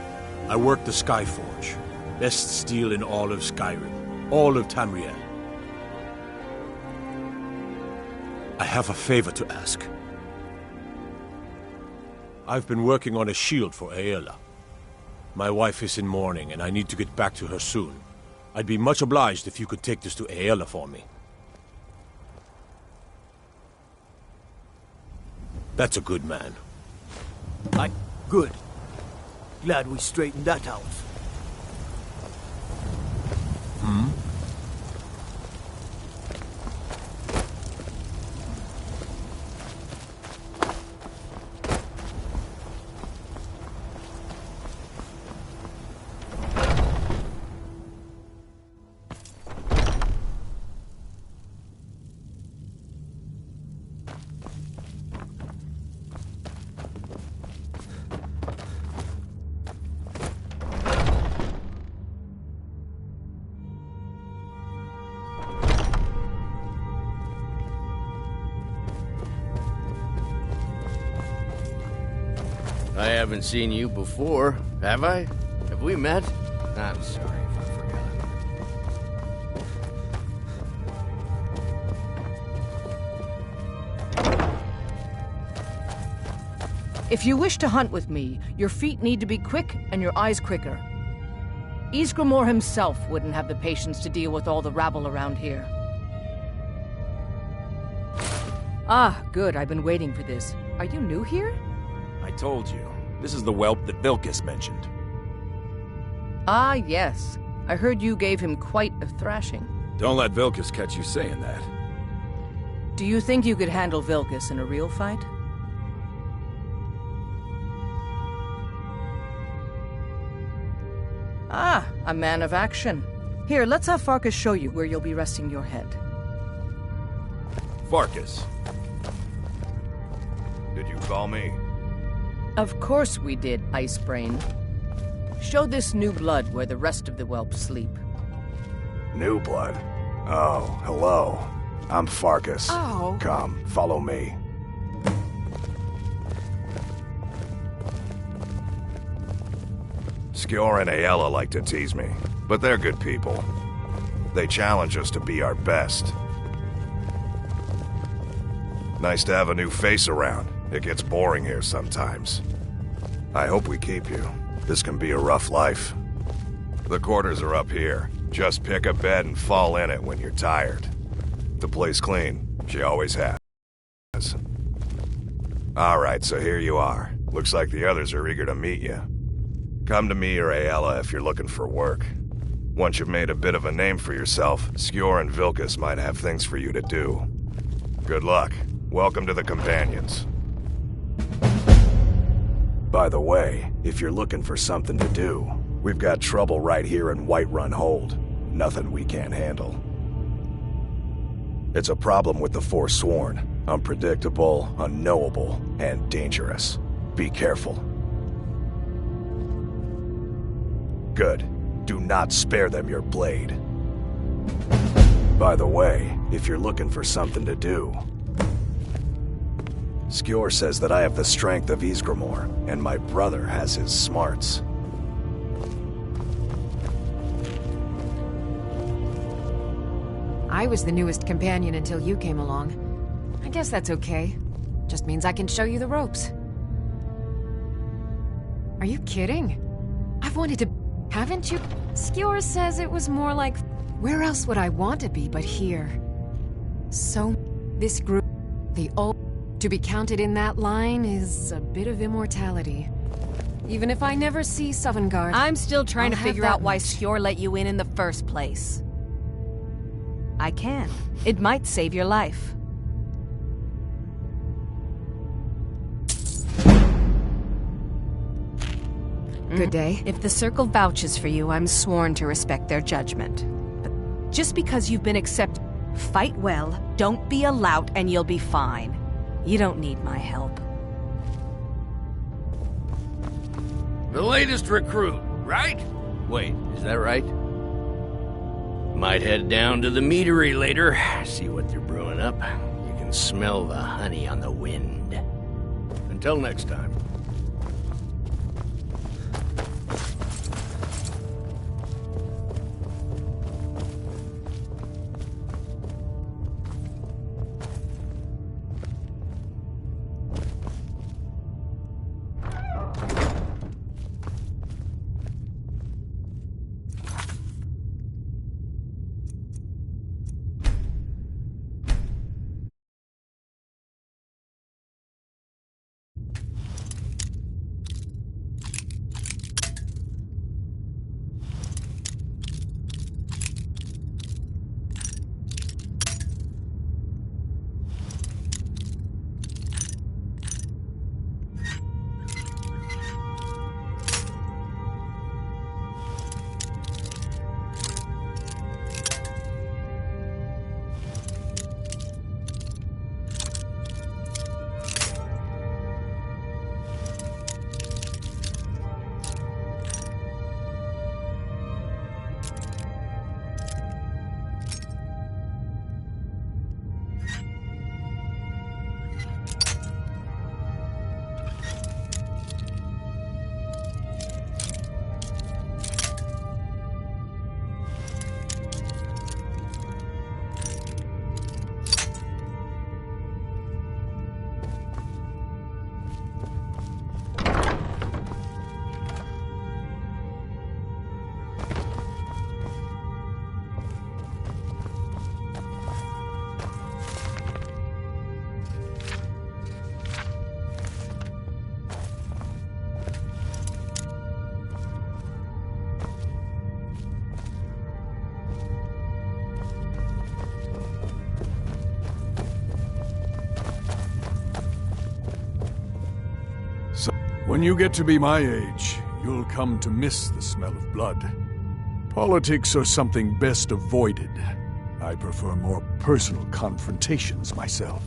I work the Skyforge, best steel in all of Skyrim, all of Tamriel. I have a favor to ask. I've been working on a shield for Aela. My wife is in mourning, and I need to get back to her soon. I'd be much obliged if you could take this to Aela for me. That's a good man. Good. Glad we straightened that out. Hmm? I haven't seen you before, have I? Have we met? I'm sorry if I've forgotten. If you wish to hunt with me, your feet need to be quick and your eyes quicker. Ysgramor himself wouldn't have the patience to deal with all the rabble around here. Ah, good. I've been waiting for this. Are you new here? I told you. This is the whelp that Vilkas mentioned. Ah, yes. I heard you gave him quite a thrashing. Don't let Vilkas catch you saying that. Do you think you could handle Vilkas in a real fight? Ah, a man of action. Here, let's have Farkas show you where you'll be resting your head. Farkas. Did you call me? Of course we did, Icebrain. Show this new blood where the rest of the whelps sleep. New blood? Oh, hello. I'm Farkas. Oh. Come, follow me. Skjor and Aella like to tease me, but they're good people. They challenge us to be our best. Nice to have a new face around. It gets boring here sometimes. I hope we keep you. This can be a rough life. The quarters are up here. Just pick a bed and fall in it when you're tired. The place clean. She always has. Alright, so here you are. Looks like the others are eager to meet you. Come to me or Aella if you're looking for work. Once you've made a bit of a name for yourself, Skjor and Vilkas might have things for you to do. Good luck. Welcome to the Companions. By the way, if you're looking for something to do, we've got trouble right here in Whiterun Hold. Nothing we can't handle. It's a problem with the Forsworn. Unpredictable, unknowable, and dangerous. Be careful. Good. Do not spare them your blade. By the way, if you're looking for something to do, Skjor says that I have the strength of Ysgramor, and my brother has his smarts. I was the newest companion until you came along. I guess that's okay. Just means I can show you the ropes. Are you kidding? I've wanted to... Haven't you? Skjor says it was more like... Where else would I want to be but here? So, this group, the old... To be counted in that line is a bit of immortality. Even if I never see Sovngarde... I'm still trying to figure out why much. Skjor let you in the first place. I can. It might save your life. Good day. If the Circle vouches for you, I'm sworn to respect their judgment. But just because you've been accepted... Fight well, don't be a lout, and you'll be fine. You don't need my help. The latest recruit, right? Wait, is that right? Might head down to the meadery later, see what they're brewing up. You can smell the honey on the wind. Until next time. When you get to be my age, you'll come to miss the smell of blood. Politics are something best avoided. I prefer more personal confrontations myself.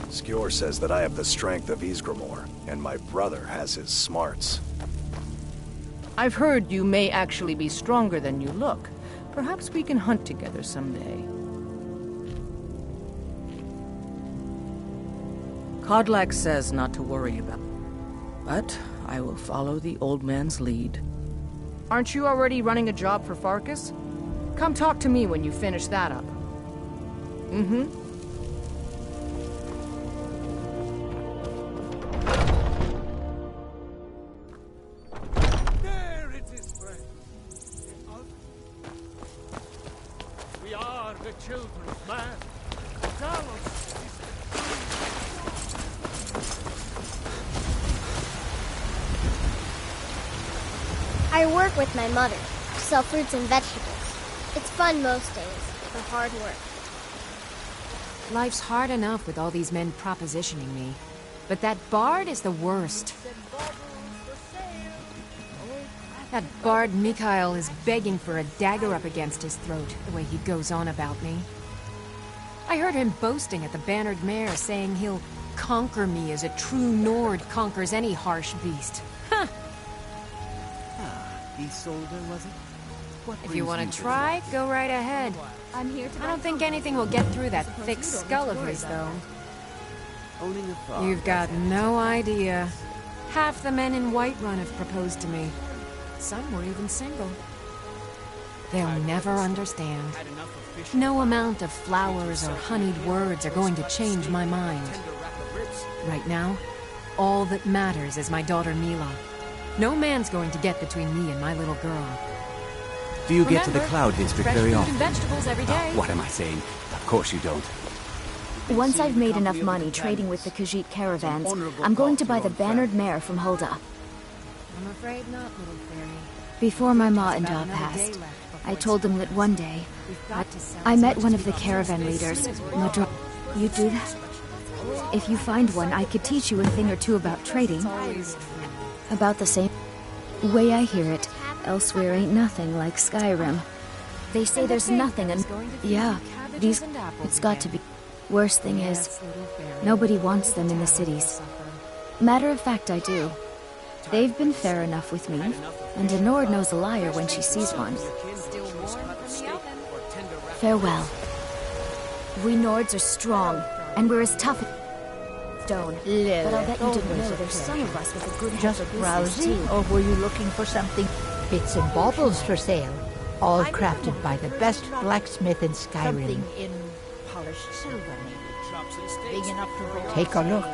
Skjor says that I have the strength of Ysgramor, and my brother has his smarts. I've heard you may actually be stronger than you look. Perhaps we can hunt together someday. Kodlak says not to worry about it, but I will follow the old man's lead. Aren't you already running a job for Farkas? Come talk to me when you finish that up. Mm-hmm. I work with my mother, sell fruits and vegetables. It's fun most days, but hard work. Life's hard enough with all these men propositioning me. But that bard is the worst. That bard Mikhail is begging for a dagger up against his throat, the way he goes on about me. I heard him boasting at the Bannered Mare, saying he'll conquer me as a true Nord conquers any harsh beast. Huh! Isolde, was it? If you want to try, go right ahead. I don't think anything will get through that thick skull of his, though. You've got no idea. Half the men in Whiterun have proposed to me. Some were even single. They'll never understand. No amount of flowers or honeyed words are going to change my mind. Right now, all that matters is my daughter Mila. No man's going to get between me and my little girl. Do you get to the Cloud District very often? Fresh fruit and vegetables every day. Oh, what am I saying? Of course you don't. Once I've made enough money trading with the Khajiit caravans, I'm going to buy the Bannered Mare from Hulda. I'm afraid not, little fairy. Before my ma and Da passed, I told them that one day, I met one of the caravan leaders, Madra. You do that? If you find one, I could teach you a thing or two about trading. About the same way I hear it, elsewhere ain't nothing like Skyrim. They say there's nothing and... Yeah, it's got to be. Worst thing is, nobody wants them in the cities. Matter of fact, I do. They've been fair enough with me, and a Nord knows a liar when she sees one. Farewell. We Nords are strong, and we're as tough as stone. But I'll bet you didn't know there's some of us with a good head Just browsing, or were you looking for something? Bits and baubles for sale, all crafted by the best blacksmith in Skyrim. Something in polished silver, maybe. Big enough to roll. Take a look.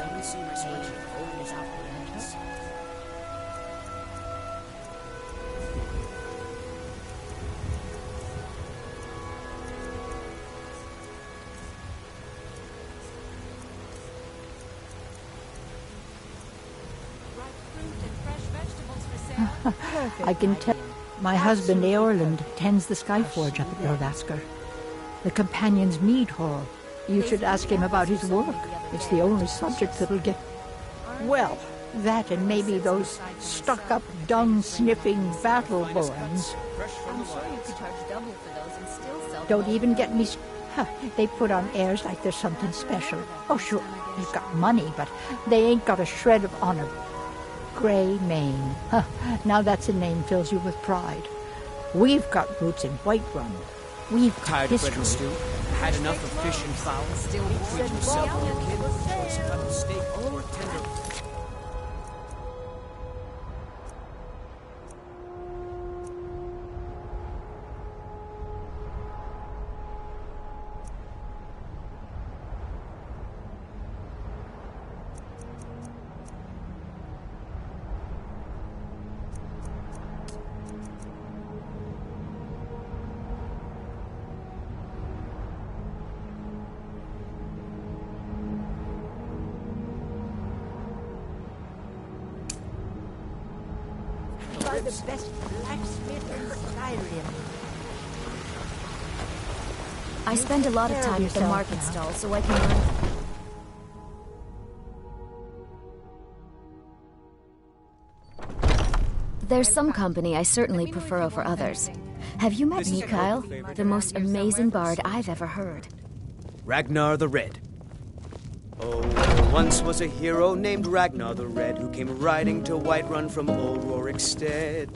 I can tell. My husband Eorland tends the Skyforge up at Jordasker. The Companion's Mead Hall. You should ask him about his work. It's the only subject that'll get... Well, that and maybe those stuck-up, dung-sniffing battle-borns. I'm sure you could charge double for those and still sell. Don't even get me... They put on airs like there's something special. Oh, sure, they've got money, but they ain't got a shred of honor. Grey Mane. Now that's a name fills you with pride. We've got roots in Whiterun. We've got Tired history. of bread and stew? Had enough of fish and fowl? Still treat yourself and your kid with choice cut of steak or tender. You're the best blacksmith in Skyrim. I spend a lot of time at the market stall so I can learn. There's some company I certainly prefer over others. Have you met Mikhail? The most amazing bard I've ever heard. Ragnar the Red. Oh, there once was a hero named Ragnar the Red who came riding to Whiterun from old Rorikstead.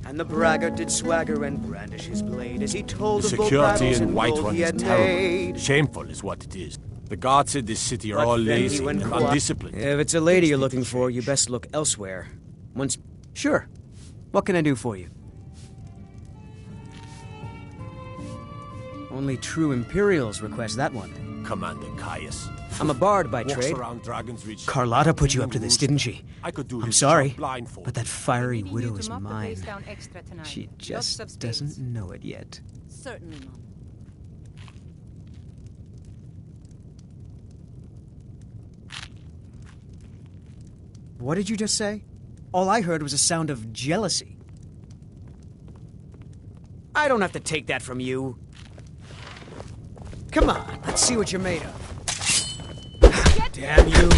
And the braggart did swagger and brandish his blade as he told The of both security battles in and gold Whiterun he is had terrible. made. Shameful is what it is. The guards in this city are But all then he lazy went and quiet. undisciplined. If it's a lady you're looking for, you best look elsewhere. Sure. What can I do for you? Only true Imperials request that one. Commander Caius. I'm a bard by Walks trade. around Dragon's Reach. Carlotta put you up to this, didn't she? I could do I'm his sorry, job blindfold. but that fiery widow is Mop the mine. place down extra tonight. She Lots just of space. doesn't know it yet. Certainly, Mom. What did you just say? All I heard was a sound of jealousy. I don't have to take that from you. Come on, let's see what you're made of. Damn you!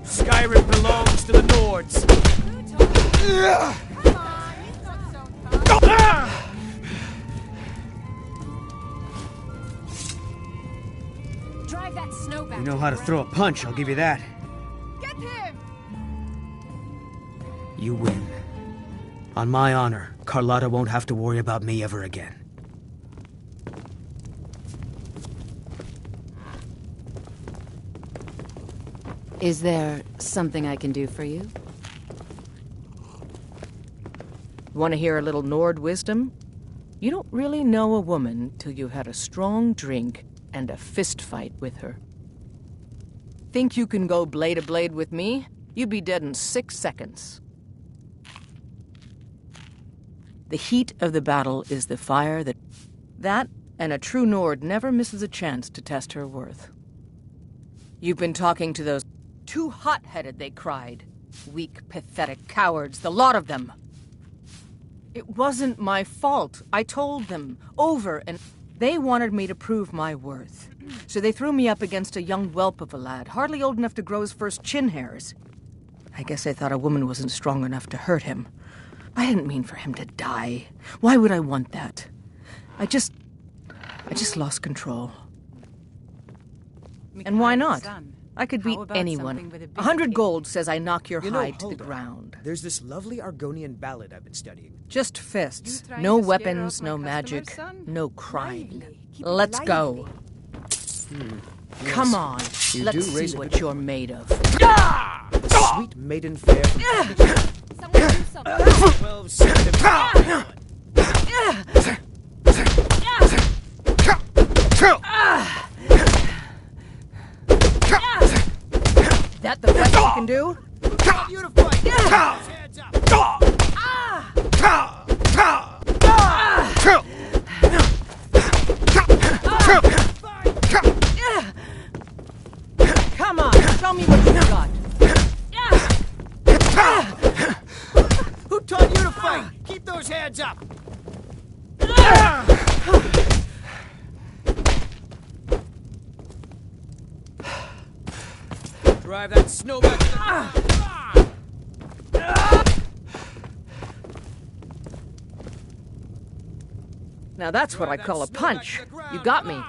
Skyrim belongs to the Nords. Drive that snow back. You know how to throw a punch, I'll give you that. Get him! You win. On my honor, Carlotta won't have to worry about me ever again. Is there something I can do for you? Want to hear a little Nord wisdom? You don't really know a woman till you've had a strong drink and a fist fight with her. Think you can go blade to blade with me? You'd be dead in 6 seconds. The heat of the battle is the fire that and a true Nord never misses a chance to test her worth. You've been talking to those too hot-headed, they cried. Weak, pathetic cowards, the lot of them. It wasn't my fault. I told them, over and... They wanted me to prove my worth. So they threw me up against a young whelp of a lad, hardly old enough to grow his first chin hairs. I guess they thought a woman wasn't strong enough to hurt him. I didn't mean for him to die. Why would I want that? I just lost control. And why not? I could beat anyone. 100 gold says I knock your hide to the ground. There's this lovely Argonian ballad I've been studying. Just fists. No weapons, no magic, no crying. Let's go. Come on. You Let's do see raise a what good- you're made of. The sweet maiden fair from 12 centimeters. That the best you can do? You to fight. Hands Come on, show me what you got. Who taught you to fight? Keep those hands up. Drive that snowback. Now that's what I call a punch. You got me.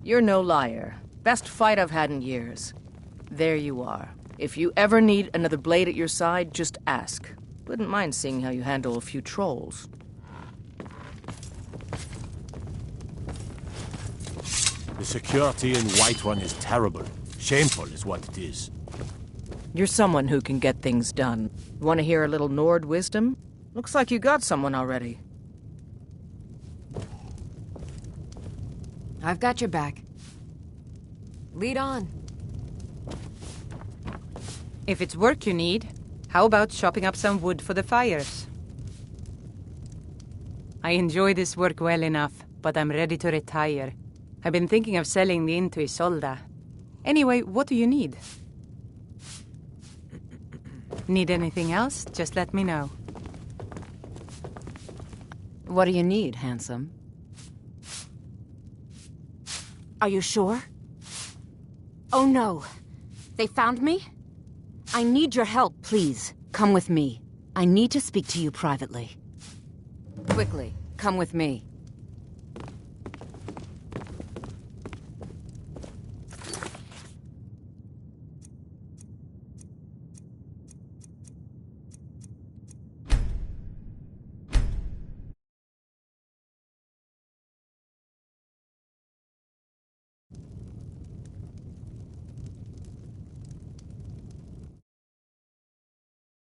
You're no liar. Best fight I've had in years. There you are. If you ever need another blade at your side, just ask. Wouldn't mind seeing how you handle a few trolls. The security in Whiterun is terrible. Shameful is what it is. You're someone who can get things done. Want to hear a little Nord wisdom? Looks like you got someone already. I've got your back. Lead on. If it's work you need, how about chopping up some wood for the fires? I enjoy this work well enough, but I'm ready to retire. I've been thinking of selling the inn to Isolda. Anyway, what do you need? Need anything else? Just let me know. What do you need, handsome? Are you sure? Oh no. They found me? I need your help, please. Come with me. I need to speak to you privately. Quickly, come with me.